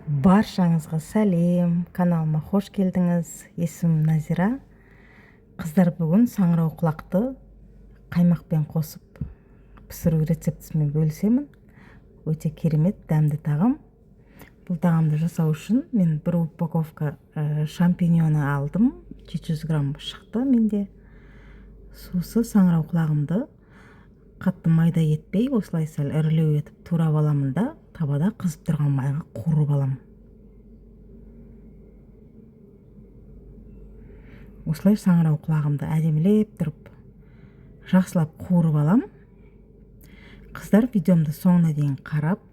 Баршаңызға сәлем, каналыма хош келдіңіз. Есімім Назира. Қыздар, бүгін саңырауқұлақты қаймақпен қосып пісіру рецептісімен бөлісемін. Өте керемет, дәмді тағам. Бұл тағамды жасау үшін мен бір упаковка шампиньоны алдым. 700 грамм шықты менде. Сосы саңырауқұлағымды қатты майда етпей, осылай сәл ірілеу етіп турап аламын да, табада қызып тұрған майға қуырып аламын. Осылай саңырауқұлағымды әдемілеп тұрып, жақсылап қуырып аламын. Қыздар, видеомды соңына дейін қарап,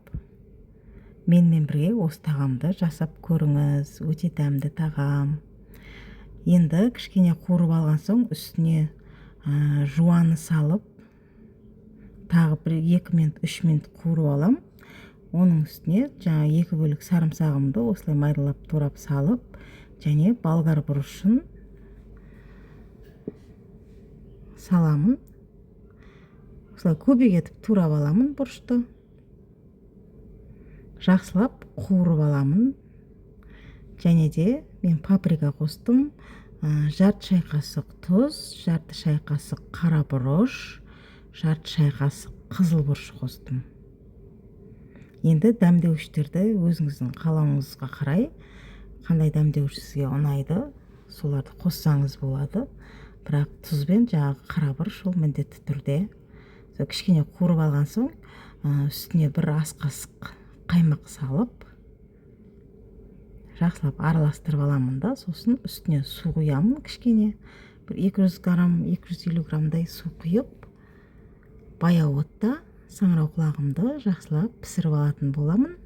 менімен бірге осы тағамды жасап көріңіз. Өте дәмді тағам. Енді кішкене қуырып алған соң үстіне жуаны салып, тағы 2 минут 3 минут қуырып алам. Оның үстіне жаңа 2 бөлік сарымсағымды осылай майдалап турап салып, және болгар бұрышын саламын. Осылай көбейтіп турап аламын бұрышты. Жақсылап қуырып аламын. Және де мен паприка қостым. Жарты шай қасық тұз, жарты шай қасық қара бұрыш, жарты шай қасық қызыл бұрыш қостым. Енді дәмдеуіштерді өзіңіздің қалауыңызға қарай, қандай дәмдеуіш сізге ұнайды, соларды қоссаңыз болады. Бірақ тұзбен жаңағы қара бұрыш ол міндетті түрде. Кішкене қуырып алған соң, үстіне бір ас қасық қаймақ салып, жақсылап араластырып аламын да, сосын үстіне су құямын кішкене. Бір 200 грамм, 250 граммдай су құйып, баяу отта саңырауқұлағымды жақсылап пісіріп алатын боламын.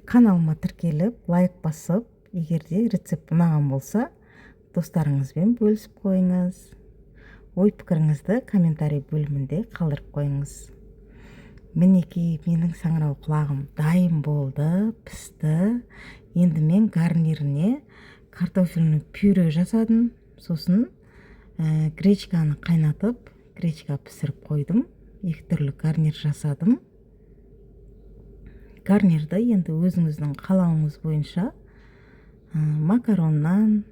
Каналыма тіркеліп, лайк басып, егерде рецепт ұнаған болса, достарыңызбен бөлісіп қойыңыз. Ой пікіріңізді комментарий бөлімінде қалдырып қойыңыз. Мінекей, менің саңырауқұлағым дайын болды, пісті. Енді мен гарниріне картофельный пюре жасадым. Сосын гречканы қайнатып, гречка пісіріп қойдым. 2 түрлі гарнир жасадым. Гарнирді енді өзіңіздің қалауыңыз бойынша макароннан,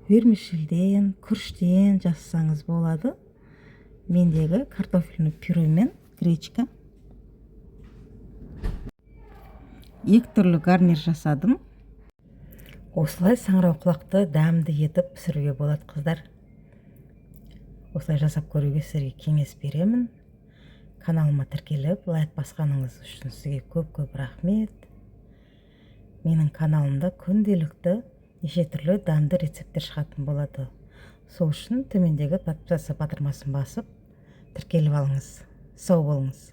вермишельден, күріштен жасасаңыз болады. Мендегі картофельный пюре мен гречка. 2 түрлі гарнир жасадым. Осылай саңырауқұлақты дәмді етіп пісіруге болады, қыздар. Осылай жасап көруге сізге кеңес беремін. Каналыма тіркеліп, лайк басқаныңыз үшін сізге көп рахмет. Менің каналымда күнделікті неше түрлі дәмді рецептер шығатын болады. Сол үшін төмендегі подписаться батырмасын басып, тіркеліп алыңыз. Сау болыңыз.